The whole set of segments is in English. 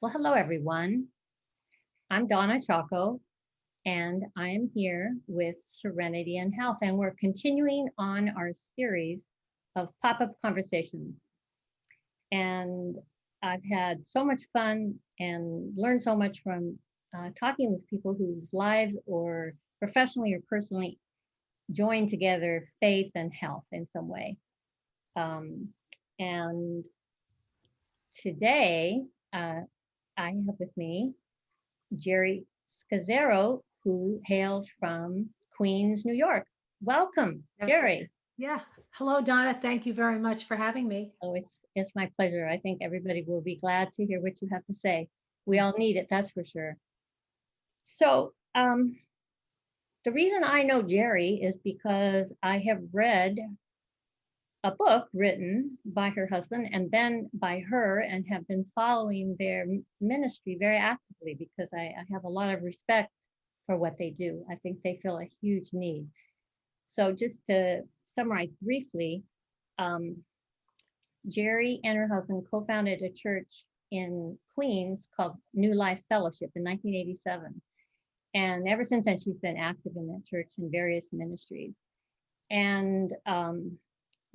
Well, hello, everyone. I'm Donna Chacko, and I am here with Serenity and Health, and we're continuing on our series of pop-up conversations. And I've had so much fun and learned so much from talking with people whose lives or professionally or personally join together faith and health in some way. And today, I have with me Geri Scazzero, who hails from Queens, New York. Welcome, Yes. Geri. Yeah. Hello, Donna. Thank you very much for having me. Oh, it's my pleasure. I think everybody will be glad to hear what you have to say. We all need it, that's for sure. So, the reason I know Geri is because I have read a book written by her husband and then by her, and have been following their ministry very actively because I have a lot of respect for what they do. I think they fill a huge need. So just to summarize briefly, Geri and her husband co-founded a church in Queens called New Life Fellowship in 1987. And ever since then, she's been active in that church in various ministries. And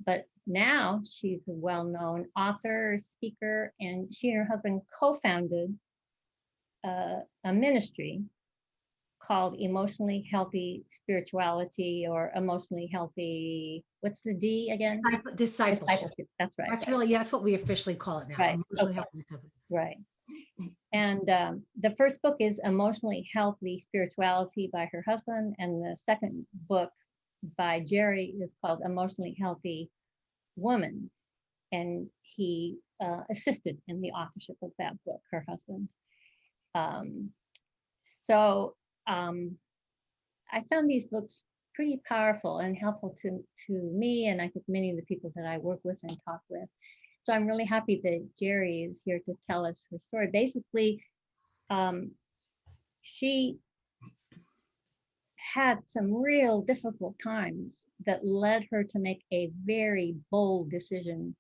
but now she's a well-known author, speaker, and she and her husband co-founded a ministry called Emotionally Healthy Spirituality, or Emotionally Healthy, what's the D again? Discipleship. That's right. That's what we officially call it now. Right. Emotionally Okay. healthy discipleship. Right. And the first book is Emotionally Healthy Spirituality by her husband. And the second book by Geri is called Emotionally Healthy Woman. And he assisted in the authorship of that book, her husband. So I found these books pretty powerful and helpful to me, and I think many of the people that I work with and talk with. So I'm really happy that Geri is here to tell us her story. Basically, she had some real difficult times that led her to make a very bold decision,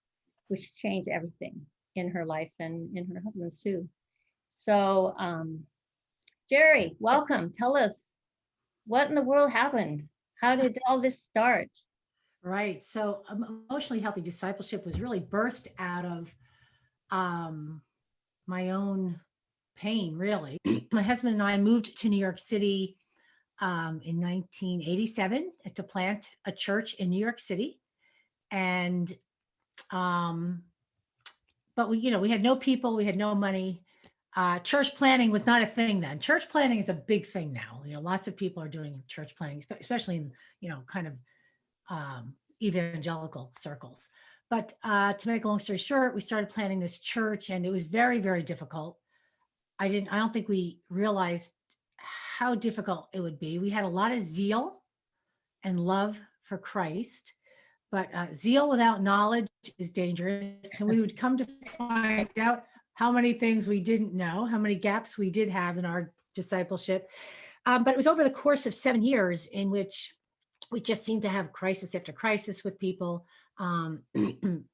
which changed everything in her life and in her husband's too. So, Geri, welcome. Tell us what in the world happened. How did all this start? Right. So emotionally healthy discipleship was really birthed out of my own pain, really. My husband and I moved to New York City in 1987 to plant a church in New York City. And but we had no people, we had no money. Church planning was not a thing then. Church planning is a big thing now. Lots of people are doing church planning, especially in kind of evangelical circles. But to make a long story short, we started planning this church, and it was very, very difficult. I don't think we realized how difficult it would be. We had a lot of zeal and love for Christ, but zeal without knowledge is dangerous. And we would come to find out how many things we didn't know, how many gaps we did have in our discipleship. But it was over the course of 7 years in which we just seemed to have crisis after crisis with people.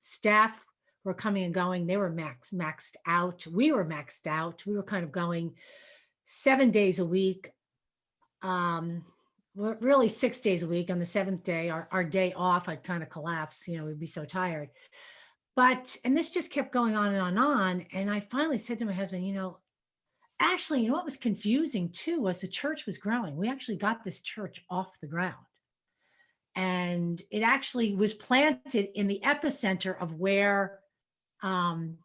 Staff were coming and going. They were maxed out. We were maxed out. We were kind of going 7 days a week. Really 6 days a week. On the seventh day, our day off, I'd kind of collapse. We'd be so tired. And this just kept going on and on and on. And I finally said to my husband, actually, what was confusing too was the church was growing. We actually got this church off the ground. And it actually was planted in the epicenter of where the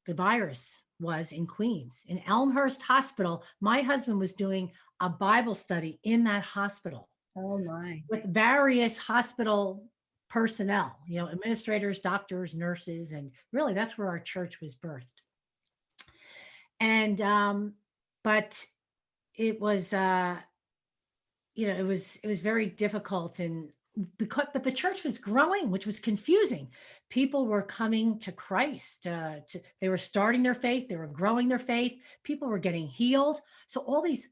virus was in Queens. In Elmhurst Hospital, my husband was doing a Bible study in that hospital. Oh my. With various hospital personnel, administrators, doctors, nurses, and really that's where our church was birthed. And but it was it was very difficult, but the church was growing, which was confusing. People were coming to Christ. They were starting their faith. They were growing their faith. People were getting healed. So all these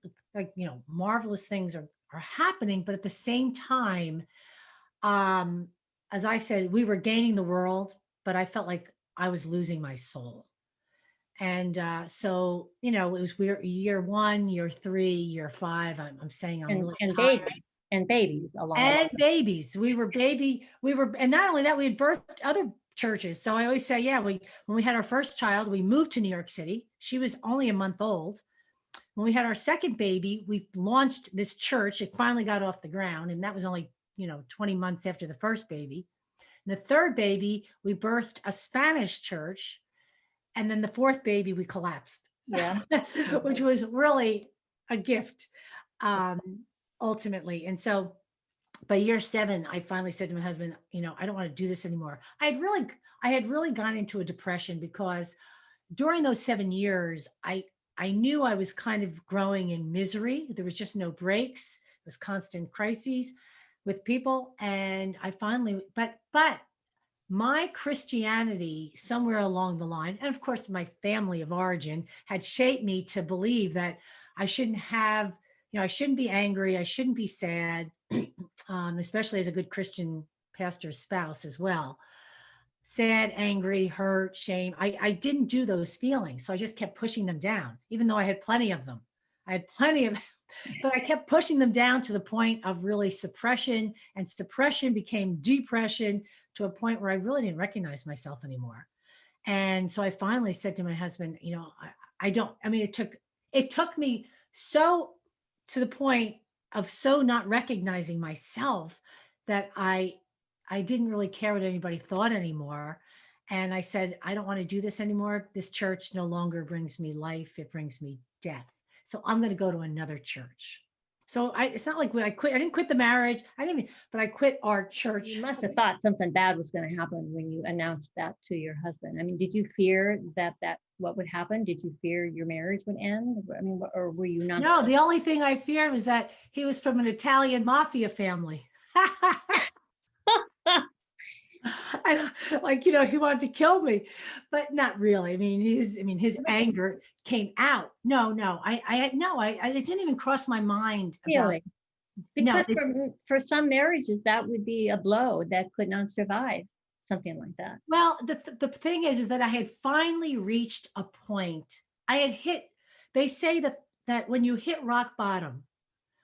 marvelous things are happening. But at the same time, as I said, we were gaining the world, but I felt like I was losing my soul. And so, it was weird. Year 1, year 3, year 5. I'm saying I'm really and tired. babies along the way. And babies. And not only that, we had birthed other churches. So I always say, yeah, when we had our first child, we moved to New York City. She was only a month old. When we had our second baby, we launched this church. It finally got off the ground. And that was only, 20 months after the first baby. And the third baby, we birthed a Spanish church. And then the fourth baby, we collapsed. Yeah. Which was really a gift, ultimately. And so by year 7, I finally said to my husband, I don't want to do this anymore. I had really gone into a depression because during those 7 years, I knew I was kind of growing in misery. There was just no breaks. It was constant crises with people. And I finally, but my Christianity somewhere along the line, and of course my family of origin had shaped me to believe that I shouldn't have, I shouldn't be angry. I shouldn't be sad, especially as a good Christian pastor's spouse as well. Sad, angry, hurt, shame. I didn't do those feelings. So I just kept pushing them down, even though I had plenty of them. I had plenty of, but I kept pushing them down to the point of really suppression, and suppression became depression to a point where I really didn't recognize myself anymore. And so I finally said to my husband, I don't, I mean, it took me so to the point of so not recognizing myself that I didn't really care what anybody thought anymore. And I said, I don't want to do this anymore. This church no longer brings me life. It brings me death. So I'm going to go to another church. So it's not like when I quit, I didn't quit the marriage. I didn't even, but I quit our church. You must have thought something bad was going to happen when you announced that to your husband. I mean, did you fear that what would happen? Did you fear your marriage would end? I mean, or were you not? No, the only thing I feared was that he was from an Italian mafia family. I like, he wanted to kill me, but not really. I mean, his anger came out. No, it didn't even cross my mind about. Really? No, Because for some marriages, that would be a blow that could not survive something like that. well, the thing is that I had finally reached a point. I had hit. They say that when you hit rock bottom,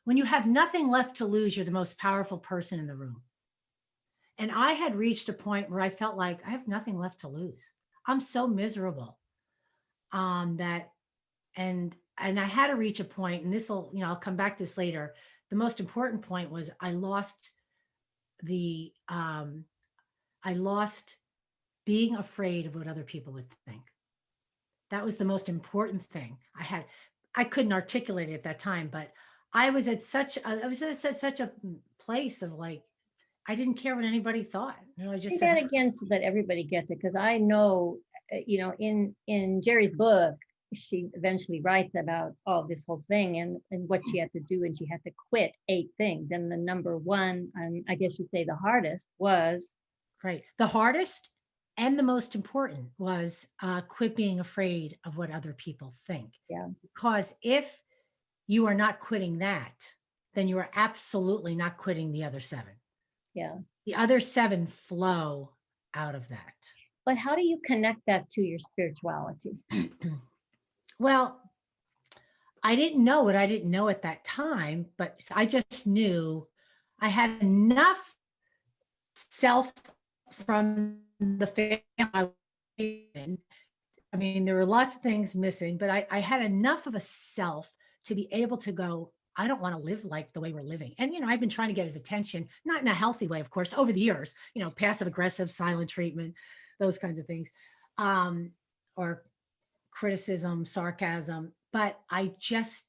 when you have nothing left to lose, you're the most powerful person in the room. And I had reached a point where I felt like I have nothing left to lose. I'm so miserable. That and I had to reach a point, and this will, I'll come back to this later. The most important point was the I lost being afraid of what other people would think. That was the most important thing. I couldn't articulate it at that time, but I was at such a place of like, I didn't care what anybody thought. I just Say said, that again so that everybody gets it, because I know, in Geri's book, she eventually writes about this whole thing and what she had to do, and she had to quit 8 things, and the number one, I guess you say the hardest, was right. The hardest and the most important was quit being afraid of what other people think. Yeah. Because if you are not quitting that, then you are absolutely not quitting the other 7. Yeah. The other 7 flow out of that. But how do you connect that to your spirituality? Well, I didn't know what I didn't know at that time, but I just knew I had enough self from the family. I mean, there were lots of things missing, but I had enough of a self to be able to go, I don't want to live like the way we're living. And, I've been trying to get his attention, not in a healthy way, of course, over the years, passive aggressive, silent treatment, those kinds of things, or criticism, sarcasm. But I just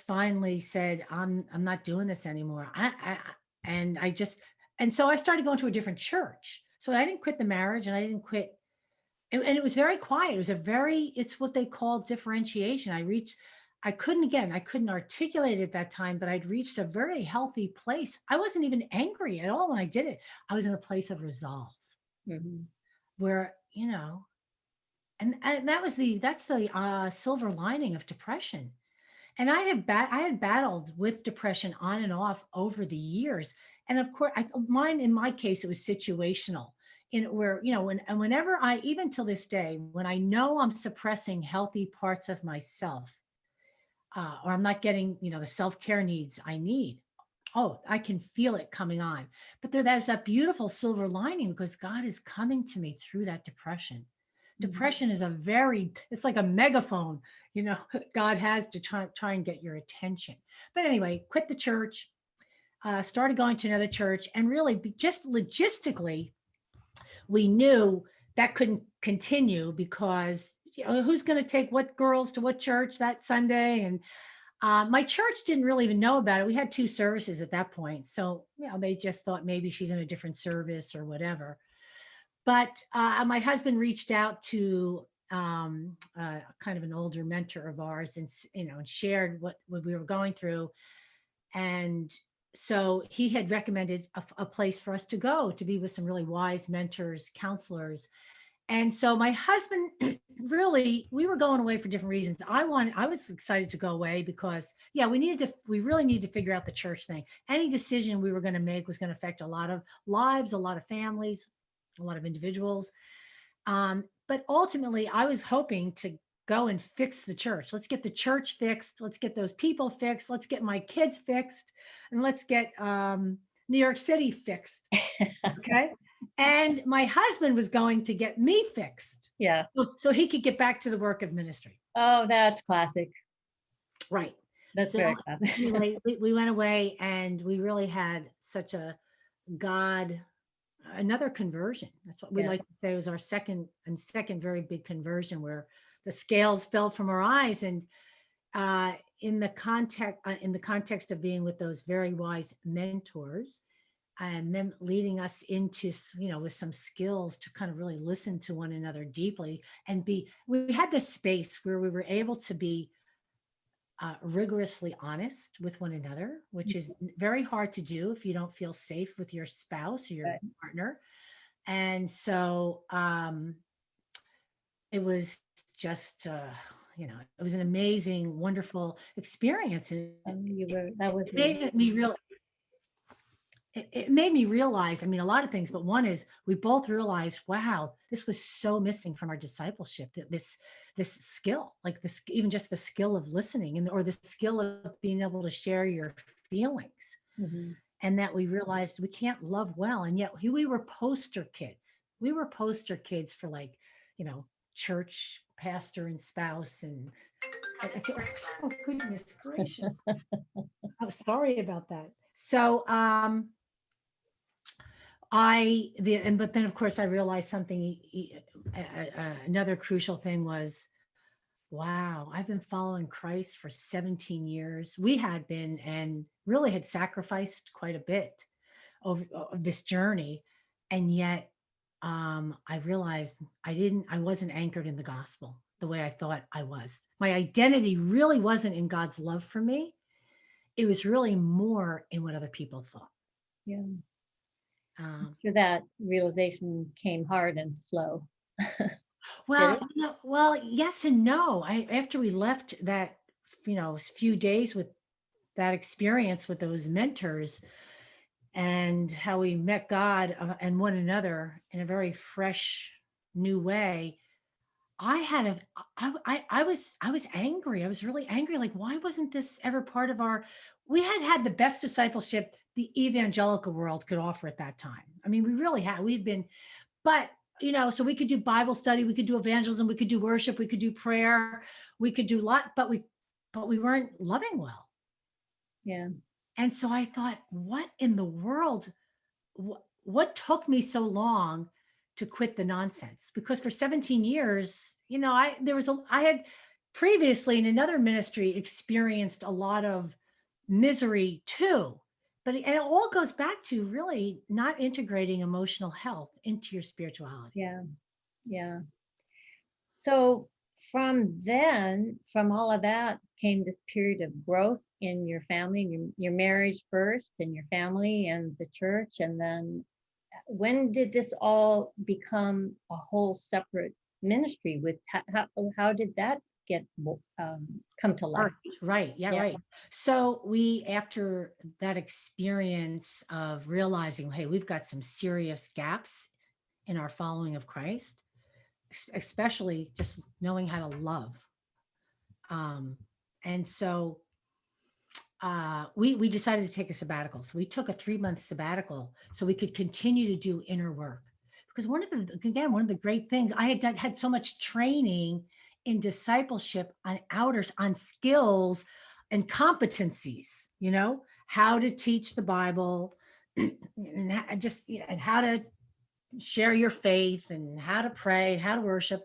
finally said, I'm not doing this anymore. And so I started going to a different church. So I didn't quit the marriage, and I didn't quit. And it was very quiet. It's what they call differentiation. I couldn't articulate it at that time, but I'd reached a very healthy place. I wasn't even angry at all when I did it. I was in a place of resolve, where, and that's the silver lining of depression. And I had battled with depression on and off over the years. And of course, in my case, it was situational. whenever I, even till this day, when I know I'm suppressing healthy parts of myself, or I'm not getting, the self-care needs I need, oh, I can feel it coming on. But there's that beautiful silver lining, because God is coming to me through that depression. Depression is it's like a megaphone, God has to try and get your attention. But anyway, quit the church, started going to another church, and really just logistically, we knew that couldn't continue, because who's going to take what girls to what church that Sunday? And my church didn't really even know about it. We had 2 services at that point. So, they just thought maybe she's in a different service or whatever. But my husband reached out to kind of an older mentor of ours, and, and shared what we were going through. And so he had recommended a place for us to go to be with some really wise mentors, counselors. And so my husband, really, we were going away for different reasons. I was excited to go away because, we really needed to figure out the church thing. Any decision we were going to make was going to affect a lot of lives, a lot of families, a lot of individuals. But ultimately, I was hoping to go and fix the church. Let's get the church fixed. Let's get those people fixed. Let's get my kids fixed. And let's get New York City fixed. Okay. And my husband was going to get me fixed. Yeah. So he could get back to the work of ministry. Oh, that's classic. Right. That's very classic. Anyway, we went away, and we really had such another conversion. That's what we like to say was our second very big conversion, where the scales fell from our eyes. And in the context of being with those very wise mentors, and them leading us into, with some skills to kind of really listen to one another deeply, and we had this space where we were able to be rigorously honest with one another, which is very hard to do if you don't feel safe with your spouse or your partner. And so it was just, it was an amazing, wonderful experience. And it made me realize, a lot of things, but one is we both realized, wow, this was so missing from our discipleship, that this skill, like this, even just the skill of listening, or the skill of being able to share your feelings. Mm-hmm. And that we realized we can't love well. And yet we were poster kids. We were poster kids for, like, church pastor and spouse. And oh, goodness gracious. I'm sorry about that. So, but then of course I realized something, another crucial thing was, wow, I've been following Christ for 17 years. We had been, and really had sacrificed quite a bit of this journey. And yet I realized I wasn't anchored in the gospel the way I thought I was. My identity really wasn't in God's love for me. It was really more in what other people thought. Yeah. After that realization came hard and slow. Well, yes and no. After we left that, few days with that experience with those mentors, and how we met God and one another in a very fresh, new way, I was angry. I was really angry. Like, why wasn't this ever part of we had the best discipleship the evangelical world could offer at that time. We really had, but so we could do Bible study, we could do evangelism, we could do worship, we could do prayer, we could do a lot, but we weren't loving well. Yeah. And so I thought, what in the world, what took me so long to quit the nonsense? Because for 17 years, I had previously in another ministry experienced a lot of misery too. And it all goes back to really not integrating emotional health into your spirituality. Yeah. Yeah. So from all of that came this period of growth in your family, your marriage first, and your family and the church. And then when did this all become a whole separate ministry? With how did that get come to life? Right. Yeah. Right. So after that experience of realizing, hey, we've got some serious gaps in our following of Christ, especially just knowing how to love. Um, and so we decided to take a sabbatical. So we took a 3-month sabbatical so we could continue to do inner work. Because one of the great things I had so much training in discipleship on skills and competencies, how to teach the Bible and how to share your faith and how to pray and how to worship,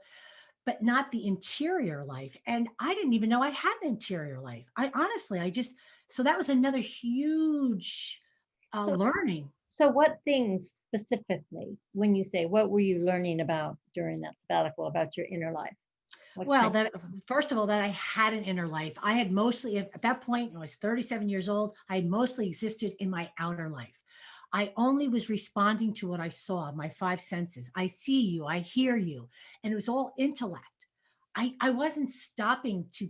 but not the interior life. And I didn't even know I had an interior life. So that was another huge So, learning. so what things specifically, when you say, what were you learning about during that sabbatical about your inner life? Well, that first of all, that I had an inner life. I had mostly, at that point, I was 37 years old. I had mostly existed in my outer life. I only was responding to what I saw, my 5 senses. I see you, I hear you, and it was all intellect. I wasn't stopping to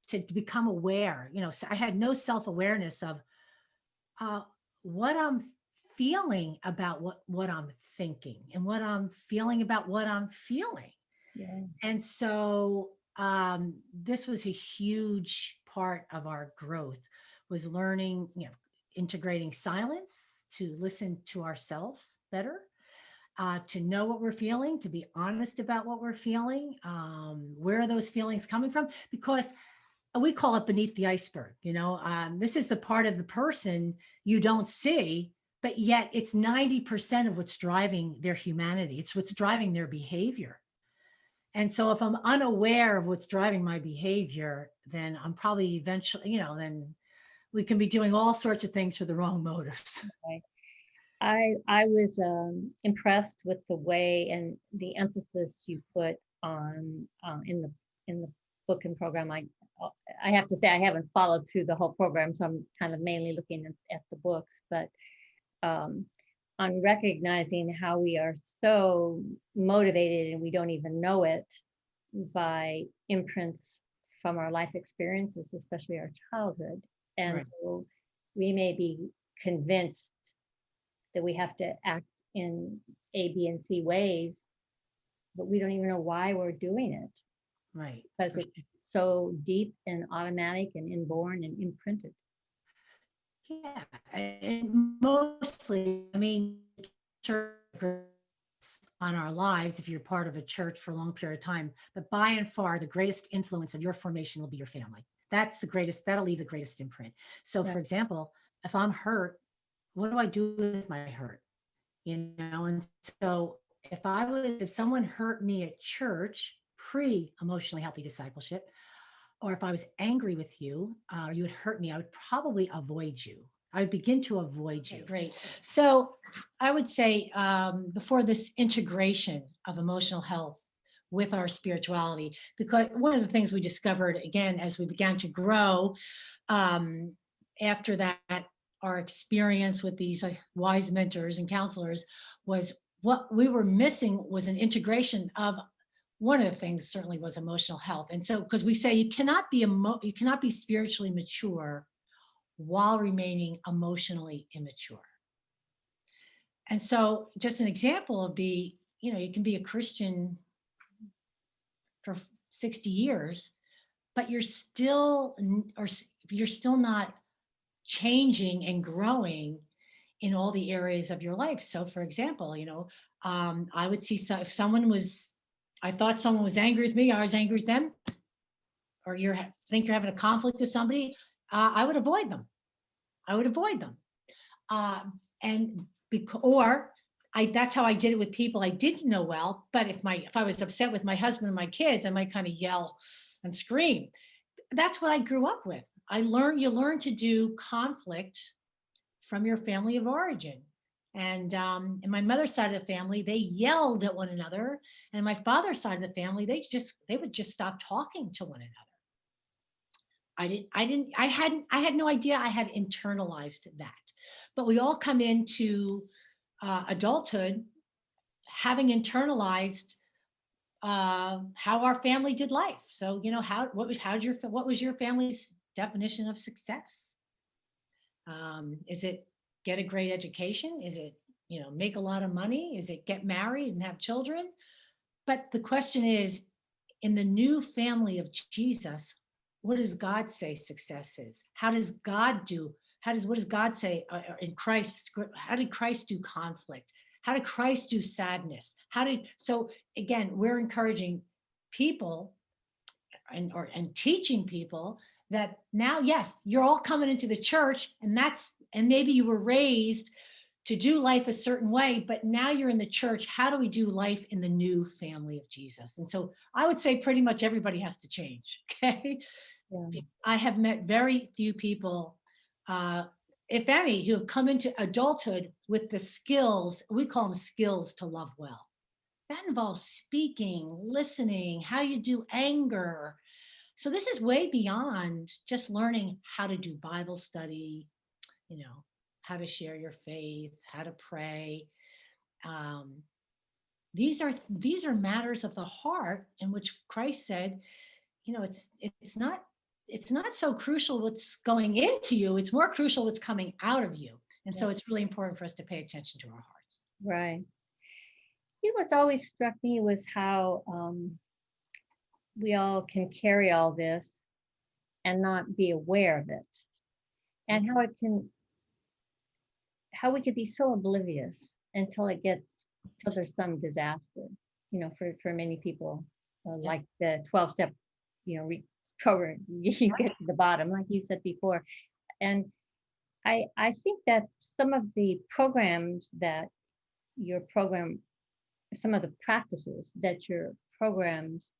to become aware. So I had no self-awareness of uh, what I'm feeling about what I'm thinking and what I'm feeling about what I'm feeling. Yeah. And so this was a huge part of our growth, was learning, integrating silence to listen to ourselves better, to know what we're feeling, to be honest about what we're feeling, where are those feelings coming from? Because we call it beneath the iceberg. This is the part of the person you don't see, but yet it's 90% of what's driving their humanity. It's what's driving their behavior. And so if I'm unaware of what's driving my behavior, then I'm probably eventually, then we can be doing all sorts of things for the wrong motives. Okay. I was impressed with the way and the emphasis you put on in the book and program. I have to say I haven't followed through the whole program, so I'm kind of mainly looking at the books, but on recognizing how we are so motivated and we don't even know it by imprints from our life experiences, especially our childhood. And Right. so we may be convinced that we have to act in A, B, and C ways, but we don't even know why we're doing it Right. because it's so deep and automatic and inborn and imprinted. Yeah. And mostly, church on our lives if you're part of a church for a long period of time, but by and far, the greatest influence of your formation will be your family. That'll leave the greatest imprint. So, Yeah. for example, if I'm hurt, what do I do with my hurt? And so if someone hurt me at church pre emotionally healthy discipleship, or if I was angry with you, or you would hurt me, I would probably avoid you. I would begin to avoid you. Great. So I would say before this integration of emotional health with our spirituality, because one of the things we discovered again as we began to grow after that, our experience with these wise mentors and counselors was what we were missing was an integration of one of the things certainly was emotional health. And so, because we say you cannot be spiritually mature while remaining emotionally immature. And so, just an example would be, you can be a Christian for 60 years, but you're still not changing and growing in all the areas of your life. So, for example, I would see if I thought someone was angry with me, I was angry with them, or think you're having a conflict with somebody, I would avoid them. And that's how I did it with people I didn't know well. But if I was upset with my husband and my kids, I might kind of yell and scream. That's what I grew up with. You learn to do conflict from your family of origin. And in my mother's side of the family, they yelled at one another. And in my father's side of the family, they would just stop talking to one another. I had no idea I had internalized that. But we all come into adulthood having internalized how our family did life. So, what was your family's definition of success? Is it get a great education? Is it, make a lot of money? Is it get married and have children? But the question is, in the new family of Jesus, what does God say success is? How does God do? What does God say in Christ? How did Christ do conflict? How did Christ do sadness? So again, we're encouraging people and teaching people that now, yes, you're all coming into the church, and maybe you were raised to do life a certain way, but now you're in the church. How do we do life in the new family of Jesus? And so I would say pretty much everybody has to change. Okay. Yeah. I have met very few people, if any, who have come into adulthood with the skills, we call them skills to love well. That involves speaking, listening, how you do anger. So this is way beyond just learning how to do Bible study, how to share your faith, how to pray. Um, these are matters of the heart, in which Christ said, it's not so crucial what's going into you. It's more crucial what's coming out of you. And so it's really important for us to pay attention to our hearts. Right. What's always struck me was how we all can carry all this and not be aware of it, and how we could be so oblivious until there's some disaster, for many people, like the 12-step, program, you get to the bottom, like you said before. And I think that some of the programs that your program, some of the practices that your programs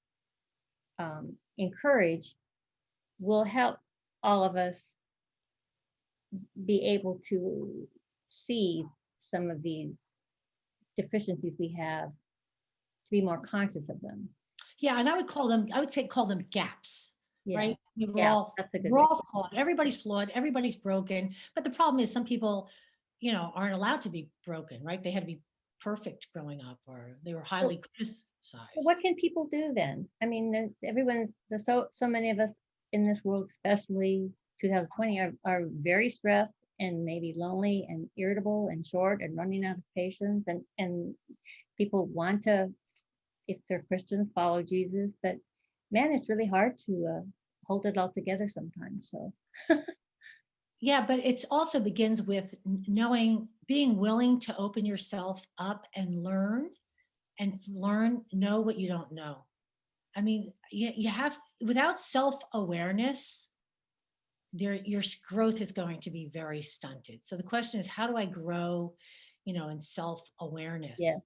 encourage will help all of us be able to see some of these deficiencies we have, to be more conscious of them. Yeah, and I would call them gaps. Yeah. Right? That's a good we're all flawed. Everybody's flawed. Everybody's broken. But the problem is some people, aren't allowed to be broken, right? They had to be perfect growing up, or they were highly criticized. What can people do then? I mean, there's so many of us in this world, especially 2020, are very stressed and maybe lonely and irritable and short and running out of patience. And people want to, if they're Christians, follow Jesus. But man, it's really hard to hold it all together sometimes. So. Yeah, but it also begins with being willing to open yourself up and know what you don't know. I mean, you have, without self-awareness, your growth is going to be very stunted. So the question is, how do I grow, in self-awareness? Yeah.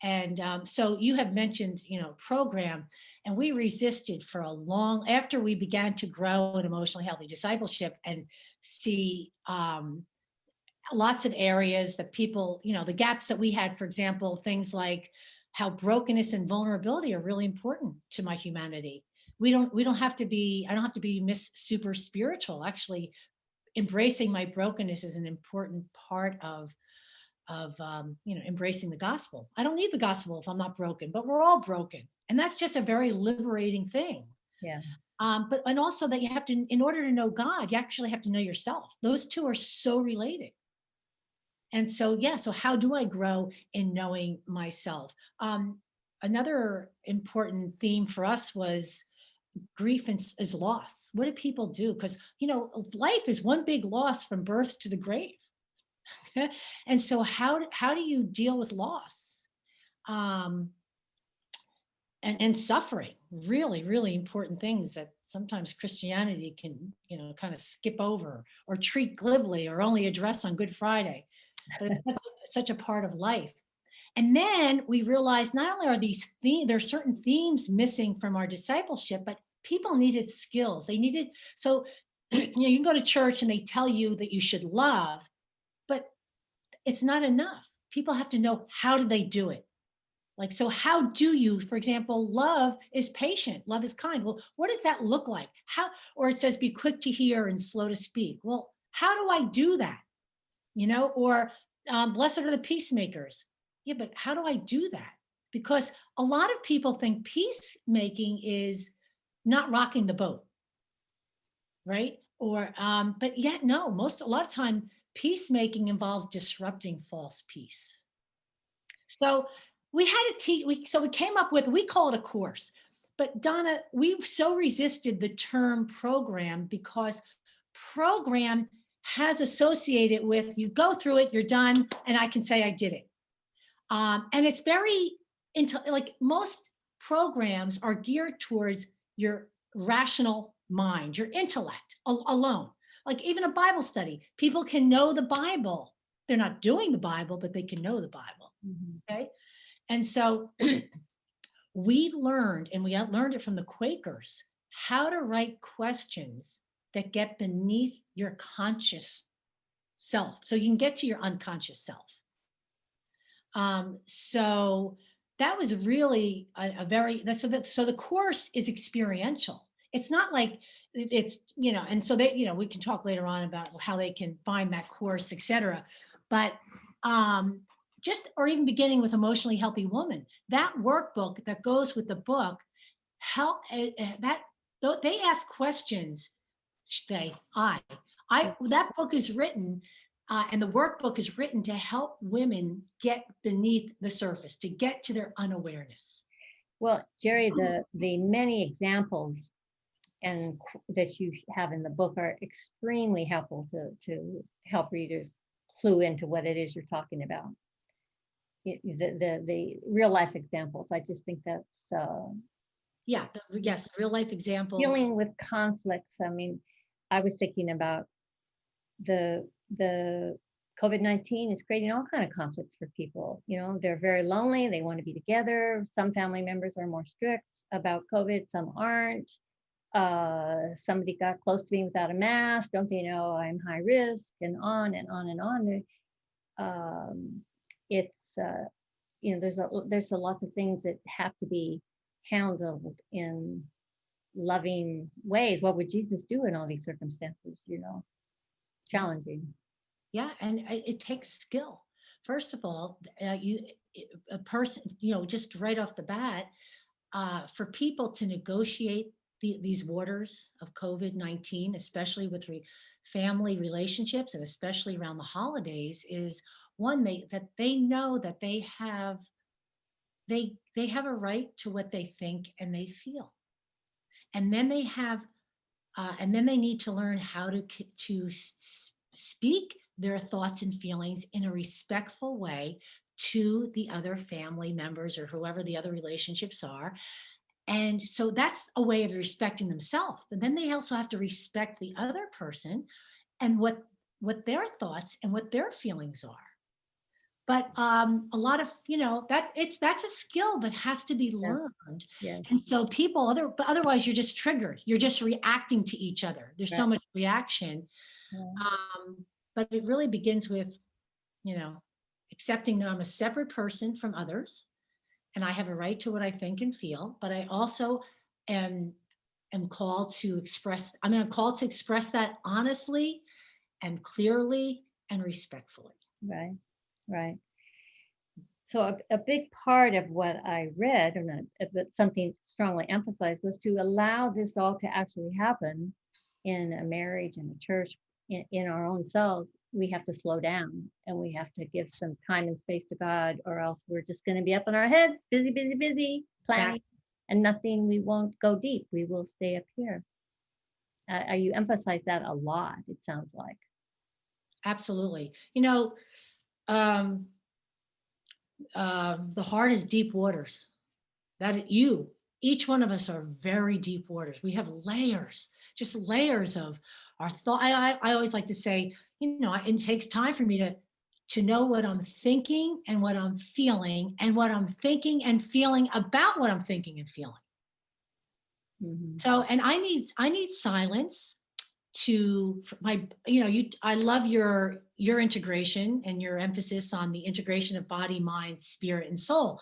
And so you have mentioned, program, and we resisted after we began to grow in emotionally healthy discipleship and see lots of areas that people, the gaps that we had, for example, things like how brokenness and vulnerability are really important to my humanity. I don't have to be Miss Super Spiritual. Actually, embracing my brokenness is an important part of embracing the gospel. I don't need the gospel if I'm not broken, but we're all broken. And that's just a very liberating thing. Yeah. And also that you have to, in order to know God, you actually have to know yourself. Those two are so related. And so, so how do I grow in knowing myself? Another important theme for us was grief is loss. What do people do? Because, life is one big loss from birth to the grave. And so how do you deal with loss and suffering? Really, really important things that sometimes Christianity can, kind of skip over or treat glibly or only address on Good Friday. But it's such a part of life. And then we realized not only are there are certain themes missing from our discipleship, but people needed skills. They needed, so you can go to church and they tell you that you should love, but it's not enough. People have to know, how do they do it? Like, so how do you, for example, love is patient, love is kind. Well, what does that look like? Or it says, be quick to hear and slow to speak. Well, how do I do that? Or blessed are the peacemakers. Yeah, but how do I do that? Because a lot of people think peacemaking is not rocking the boat, right? Or, but yet, no, a lot of time, peacemaking involves disrupting false peace. So we had to teach, so we came up with, we call it a course. But Donna, we've so resisted the term program because program has associated with you go through it, you're done, and I can say I did it. And it's very like most programs are geared towards your rational mind, your intellect alone. Like even a Bible study, people can know the Bible. They're not doing the Bible, but they can know the Bible. Mm-hmm. Okay. And so we learned, and we learned it from the Quakers, how to write questions that get beneath your conscious self. So you can get to your unconscious self. So that was really a very, so the course is experiential. It's not like it's, and so they, we can talk later on about how they can find that course, etc. But just, or even beginning with Emotionally Healthy Woman, that workbook that goes with the book, help that they ask questions. That book is written, and the workbook is written to help women get beneath the surface, to get to their unawareness. Well, Geri, the many examples and that you have in the book are extremely helpful to help readers clue into what it is you're talking about. The real life examples. I just think that's yes, real life examples. Dealing with conflicts. I mean, I was thinking about the COVID-19 is creating all kind of conflicts for people. They're very lonely. They want to be together. Some family members are more strict about COVID. Some aren't. Somebody got close to me without a mask. Don't they know I'm high risk? And on and on and on. It's there's a lot of things that have to be handled in loving ways. What would Jesus do in all these circumstances? Challenging. Yeah, and it takes skill. First of all, a person, just right off the bat, for people to negotiate these waters of COVID-19, especially with family relationships and especially around the holidays, is one, that they know that they have a right to what they think and they feel, and then they need to learn how to speak their thoughts and feelings in a respectful way to the other family members or whoever the other relationships are. And so that's a way of respecting themselves. But then they also have to respect the other person and what their thoughts and what their feelings are. But a lot of, that's a skill that has to be learned. Yeah. And so but otherwise you're just triggered. You're just reacting to each other. There's so much reaction. But it really begins with, accepting that I'm a separate person from others and I have a right to what I think and feel, but I also am called to express, called to express that honestly and clearly and respectfully. Right. So a big part of what I read, or not, but something strongly emphasized, was to allow this all to actually happen in a marriage and a church, in our own selves. We have to slow down and we have to give some time and space to God, or else we're just going to be up in our heads, busy, planning, and nothing. We won't go deep. We will stay up here. You emphasize that a lot, it sounds like. Absolutely. The heart is deep waters. Each one of us are very deep waters. We have layers, just layers of our thought. I always like to say, it takes time for me to know what I'm thinking and what I'm feeling and what I'm thinking and feeling about what I'm thinking and feeling. Mm-hmm. So, and I need silence I love your integration and your emphasis on the integration of body, mind, spirit, and soul.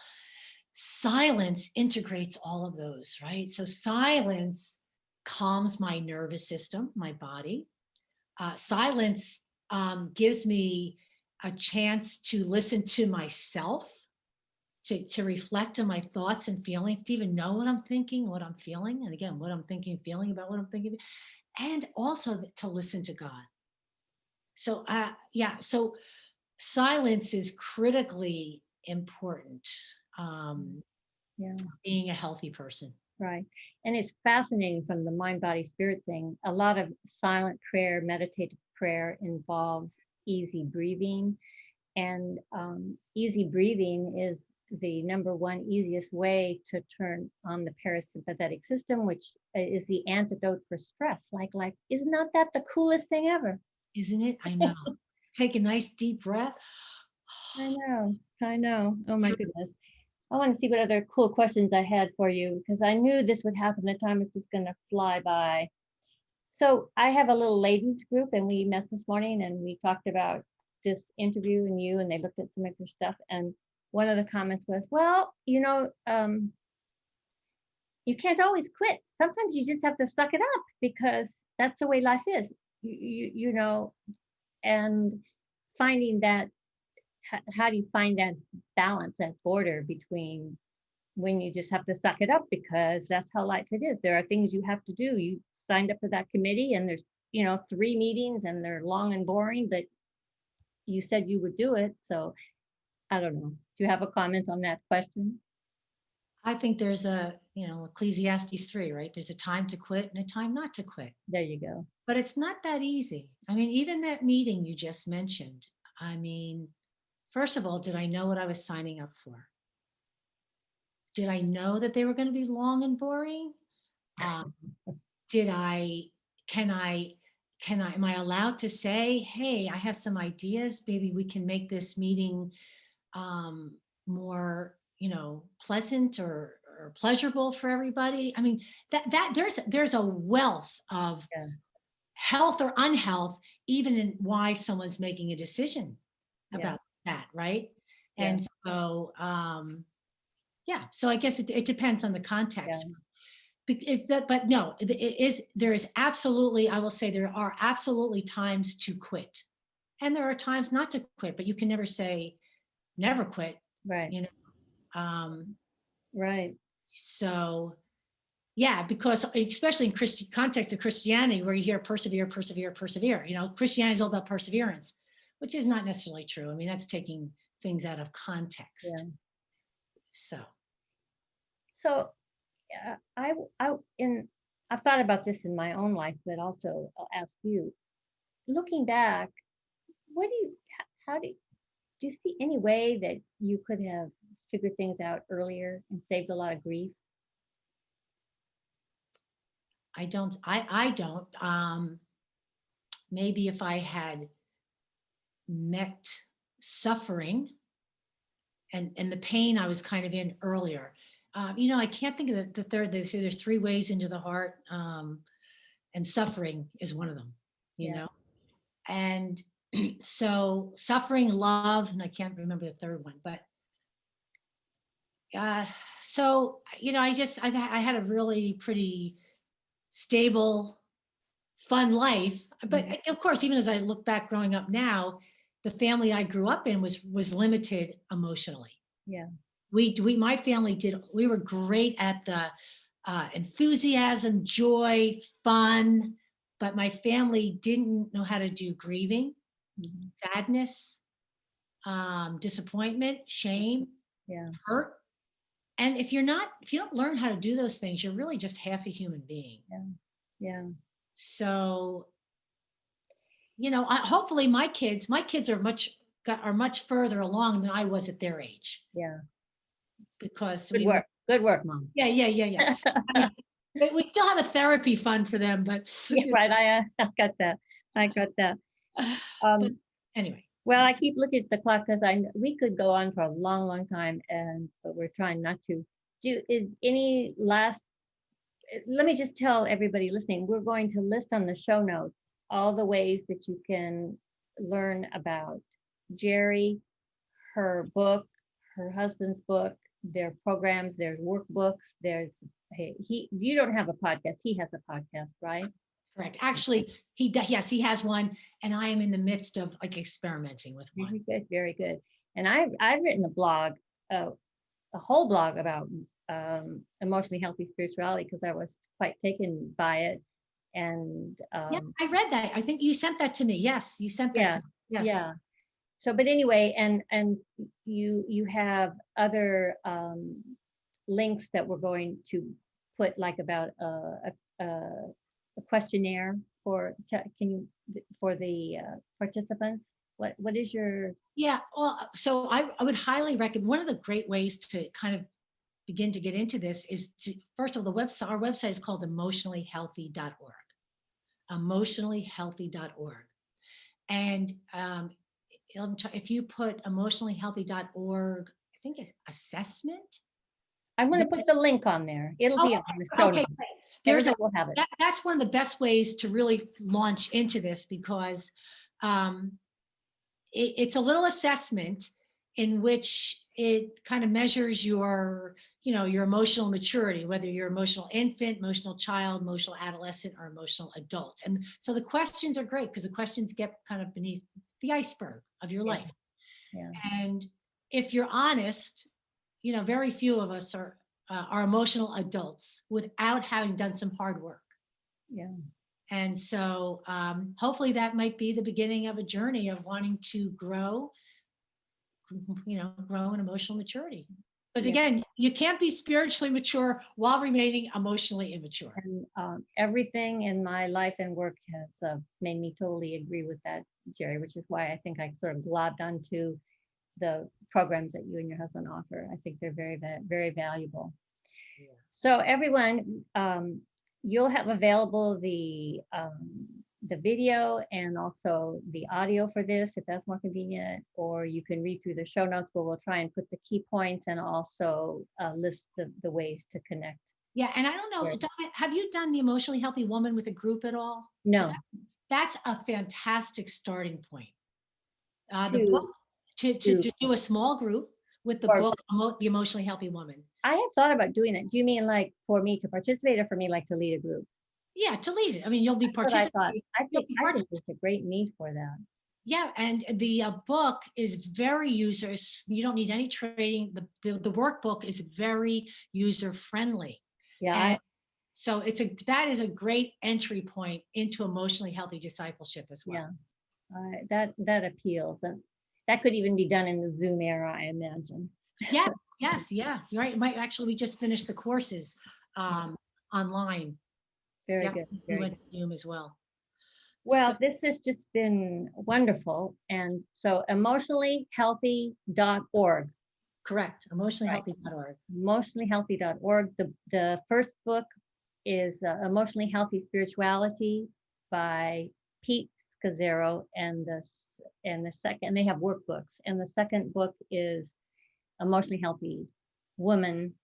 Silence integrates all of those, right? So silence calms my nervous system, my body. Silence gives me a chance to listen to myself, to reflect on my thoughts and feelings, to even know what I'm thinking, what I'm feeling, and again, what I'm thinking, feeling about what I'm thinking, and also to listen to God. So, so silence is critically important, Yeah. being a healthy person. Right. And it's fascinating from the mind, body, spirit thing. A lot of silent prayer, meditative prayer involves easy breathing. And easy breathing is the number one easiest way to turn on the parasympathetic system, which is the antidote for stress. Like, is not that the coolest thing ever? Isn't it? I know. Take a nice deep breath. I know. Oh my goodness. I want to see what other cool questions I had for you, because I knew this would happen. The time is just going to fly by. So I have a little ladies group, and we met this morning and we talked about this interview and you, and they looked at some of your stuff. And one of the comments was, well, you can't always quit. Sometimes you just have to suck it up because that's the way life is, and finding that, how do you find that balance, that border between when you just have to suck it up because that's how life it is. There are things you have to do. You signed up for that committee and there's, 3 meetings and they're long and boring, but you said you would do it. So I don't know. Do you have a comment on that question? I think there's Ecclesiastes 3, right? There's a time to quit and a time not to quit. There you go. But it's not that easy. I mean, even that meeting you just mentioned, I mean, first of all, did I know what I was signing up for? Did I know that they were going to be long and boring? Am I allowed to say, hey, I have some ideas. Maybe we can make this meeting more, pleasant or pleasurable for everybody. I mean, that there's a wealth of health or unhealth, even in why someone's making a decision about that, right? And so, so I guess it depends on the context. But no, there is absolutely, I will say there are absolutely times to quit. And there are times not to quit, but you can never say never quit. Right. Right. So yeah, because especially in context of Christianity, where you hear persevere, persevere, persevere, Christianity is all about perseverance, which is not necessarily true. I mean, that's taking things out of context. Yeah. So I've thought about this in my own life, but also I'll ask you, looking back, do you see any way that you could have figured things out earlier and saved a lot of grief? I don't. Maybe if I had met suffering and the pain I was kind of in earlier. I can't think of the third. They say there's 3 ways into the heart, and suffering is one of them. You know, and so suffering, love, and I can't remember the third one, but so I had a really pretty stable, fun life. But of course, even as I look back growing up now, the family I grew up in was limited emotionally. Yeah. My family we were great at the enthusiasm, joy, fun, but my family didn't know how to do grieving, sadness, disappointment, shame, hurt. And if you don't learn how to do those things, you're really just half a human being. Yeah. So, hopefully my kids are much further along than I was at their age. Yeah. Because good work, Mom. Yeah. But we still have a therapy fund for them, but right. I got that. But anyway. Well, I keep looking at the clock because we could go on for a long, long time, but we're trying not to. Let me just tell everybody listening, we're going to list on the show notes all the ways that you can learn about Geri, her book, her husband's book, their programs, their workbooks. You don't have a podcast. He has a podcast, right? Correct. Actually, he has one, and I am in the midst of experimenting with one. Very good, very good. And I've written a blog, a whole blog about emotionally healthy spirituality because I was quite taken by it. And I read that. I think you sent that to me. Yes, you sent that to me. Yes. Yeah. So, but anyway, and you have other links that we're going to put, like about a questionnaire for the participants. What is your? Yeah, well, so I would highly recommend, one of the great ways to kind of begin to get into this is to, first of all, our website is called emotionallyhealthy.org. Emotionallyhealthy.org. And if you put emotionallyhealthy.org, I think it's assessment. I'm going to put the link on there. It'll Oh, be on the show okay. notes. We'll have it. That's one of the best ways to really launch into this, because it's a little assessment in which it kind of measures your emotional maturity, whether you're emotional infant, emotional child, emotional adolescent, or emotional adult. And so the questions are great because the questions get kind of beneath the iceberg of your life. Yeah. And if you're honest, very few of us are emotional adults without having done some hard work. Yeah. And so hopefully that might be the beginning of a journey of wanting to grow in emotional maturity. Because again, you can't be spiritually mature while remaining emotionally immature. And everything in my life and work has made me totally agree with that, Geri, which is why I think I sort of globbed onto the programs that you and your husband offer. I think they're very, very valuable. Yeah. So everyone, you'll have available the video and also the audio for this, if that's more convenient, or you can read through the show notes, but we'll try and put the key points and also list the ways to connect. Yeah, and I don't know, Donna, have you done the Emotionally Healthy Woman with a group at all? No. That's a fantastic starting point. The book, to do a small group with the book, The Emotionally Healthy Woman. I had thought about doing it. Do you mean like for me to participate or for me like to lead a group? Yeah, to lead it. I mean, you'll be participating. I think there's a great need for that. Yeah, and the book is very you don't need any training. The workbook is very user friendly. Yeah. So that is a great entry point into emotionally healthy discipleship as well. Yeah, that appeals, and that could even be done in the Zoom era, I imagine. Yeah. You're right. We just finished the courses online. Very good. We went to Zoom as well. Well, this has just been wonderful. And so emotionallyhealthy.org. Correct. Emotionallyhealthy.org. Emotionallyhealthy.org. The first book is Emotionally Healthy Spirituality by Pete Scazzero, and the second, they have workbooks. And the second book is Emotionally Healthy Women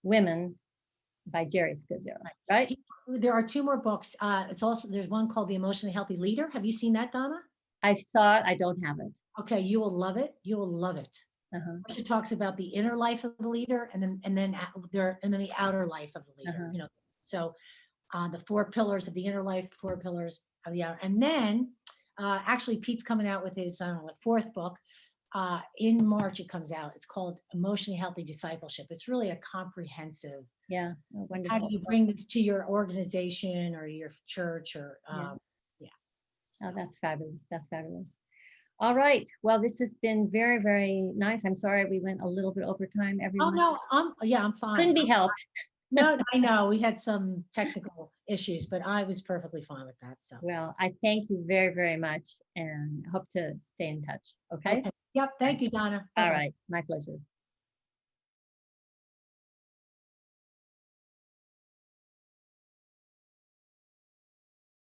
by Geri Scazzero, right? There are two more books. There's one called The Emotionally Healthy Leader. Have you seen that, Donna? I saw it. I don't have it. Okay, you will love it. You will love it. It talks about the inner life of the leader, and then the outer life of the leader. So the 4 pillars of the inner life, 4 pillars of the outer, and then actually Pete's coming out with his 4th book. In March it comes out. It's called Emotionally Healthy Discipleship. It's really a comprehensive. Yeah, wonderful. How do you bring this to your organization or your church or So. Oh, that's fabulous. That's fabulous. All right. Well, this has been very, very nice. I'm sorry we went a little bit over time, everyone. Oh no, I'm fine. Couldn't be helped. No, I know we had some technical issues, but I was perfectly fine with that. So. Well, I thank you very, very much and hope to stay in touch. Okay. Yep. Thank you, Donna. All right. My pleasure.